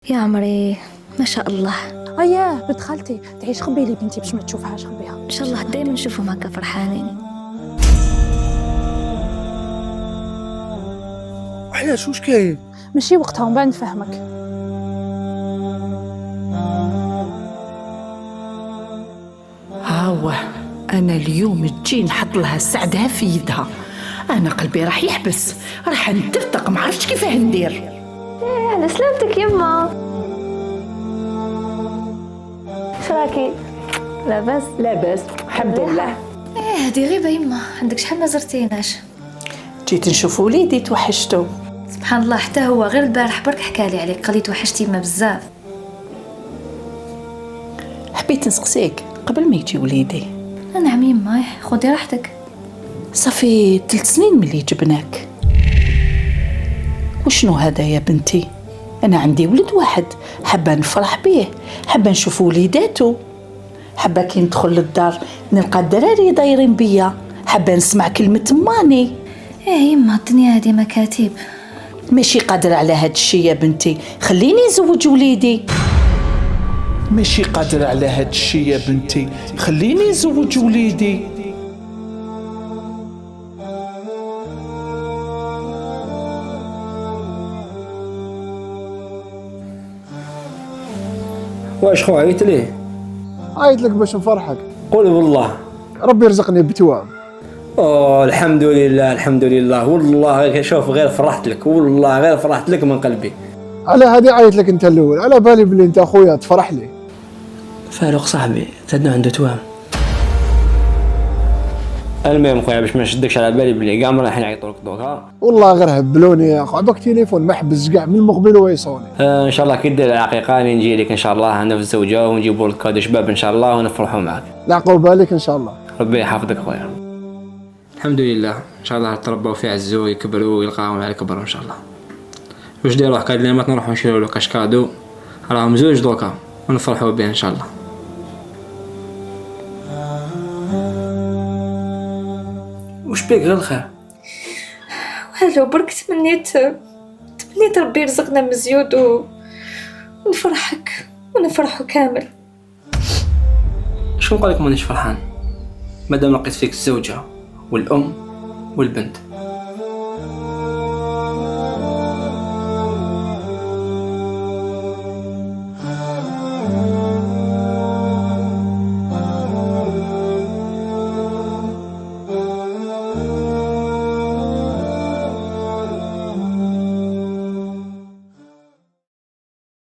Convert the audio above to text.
يا عمري ما شاء الله. اياه بنت خالتي تعيش خبي لي بنتي باش ما تشوفهاش، خبيها ان شاء الله دائما نشوفهم هكا فرحانين. علاش واش كاين؟ ماشي وقتها ومن بعد نفهمك. هاوه انا اليوم تجي نحط لها السعدها في يدها، انا قلبي راح يحبس، راح نترتق، ما عرفتش كيفاه ندير. على سلامتك يما. شراكي؟ لاباس؟ لاباس الحمد لله. هذه غيبه يما، عندك شحال ما زرتيناش. جيت نشوف وليدي توحشتو. سبحان الله، حتى هو غير البارح برك حكالي عليك، قال لي توحشتي يما بزاف. حبيت نسقسيك قبل ما يجي وليدي. نعم يما، خذي راحتك. صافي 3 سنين ملي جبناك. وشنو هذا يا بنتي؟ انا عندي ولد واحد، حابه نفرح بيه، حابه نشوف وليداتو، حابه كي ندخل للدار نلقى الدراري دايرين بيا، حابه نسمع كلمه ماني. يما الدنيا هذه مكاتب. ماشي قادره على هاد الشي يا بنتي، خليني نزوج وليدي. ماشي قادر على هاد الشي يا بنتي، خليني نزوج وليدي. واش خو عيط ليه؟ عيط لك باش نفرحك، قول والله. ربي يرزقني بتوام. اوه الحمد لله الحمد لله، والله شوف غير فرحت لك، والله غير فرحت لك من قلبي. على هذه عيط لك انت الاول، على بالي بلي انت اخويا تفرح لي. فاروق صاحبي زادنا عنده توام. المهم خويا باش ما نشدكش على بالي بلي كاع رايحين يعيطوا لك دوك. ها والله غير هبلوني يا اخو، عباك تليفون ما حبس كاع من المقبل ويصوني. ان شاء الله كي دير العقيقه راني نجي لك ان شاء الله انا في الزوجه، ونجيبوا لك كادو شباب ان شاء الله ونفرحوا معك. العقوبه عليك ان شاء الله. ربي يحفظك خويا. الحمد لله ان شاء الله تربوا في عزو ويكبروا ويلقاهم على كبر ان شاء الله. واش ديروا قال لي ما نروحوا نشريو له كاش كادو، راهم زوج دوكا ونفرحوا به ان شاء الله. واش بيك غير الخير؟ والو برك تمنيت ربي يرزقنا مزيود ونفرحك ونفرحوا كامل. شنو نقول لك مانيش فرحان؟ مادام لقيت فيك الزوجه والام والبنت.